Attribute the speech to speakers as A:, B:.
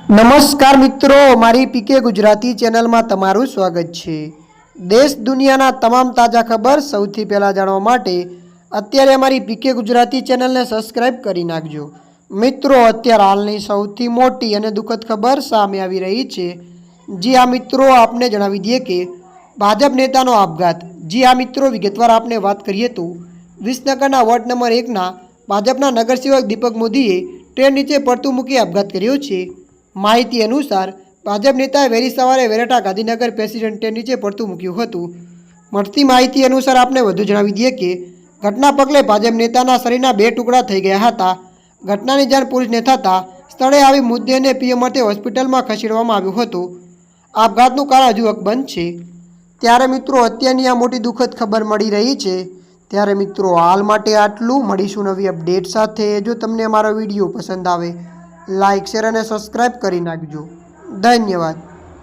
A: નમસ્કાર મિત્રો, મારી પીકે ગુજરાતી ચેનલમાં તમારું સ્વાગત છે। દેશ દુનિયાના તમામ તાજા ખબર સૌથી પહેલાં જાણવા માટે અત્યારે અમારી પીકે ગુજરાતી ચેનલને સબસ્ક્રાઇબ કરી નાખજો। મિત્રો, અત્યારે હાલની સૌથી મોટી અને દુઃખદ ખબર સામે આવી રહી છે। જી આ મિત્રો, આપને જણાવી દઈએ કે ભાજપ નેતાનો આપઘાત। જી આ મિત્રો, વિગતવાર આપને વાત કરીએ તો વિસનગરના વોર્ડ નંબર 1ના ભાજપના નગરસેવક દીપક મોદીએ ટ્રેન નીચે પડતું મૂકી આપઘાત કર્યો છે। માહિતી અનુસાર ભાજપ નેતાએ વહેલી સવારે વેરાટા ગાંધીનગર પ્રેસિડેન્ટ ટ્રેન નીચે પડતું મૂક્યું હતું। મળતી માહિતી અનુસાર આપણે વધુ જણાવી દઈએ કે ઘટના પગલે ભાજપ નેતાના શરીરના 2 ટુકડા થઈ ગયા હતા। ઘટનાની જાણ પોલીસને થતાં સ્થળે આવી મૃતદેહને પીએમ અર્થે હોસ્પિટલમાં ખસેડવામાં આવ્યો હતો। આપઘાતનું કારણ હજુ અકબંધ છે। ત્યારે મિત્રો, અત્યારની આ મોટી દુઃખદ ખબર મળી રહી છે। ત્યારે મિત્રો, હાલ માટે આટલું। મળીશું નવી અપડેટ સાથે। જો તમને અમારો વિડીયો પસંદ આવે, લાઇક, શેર અને સબસ્ક્રાઇબ કરી નાખજો। ધન્યવાદ।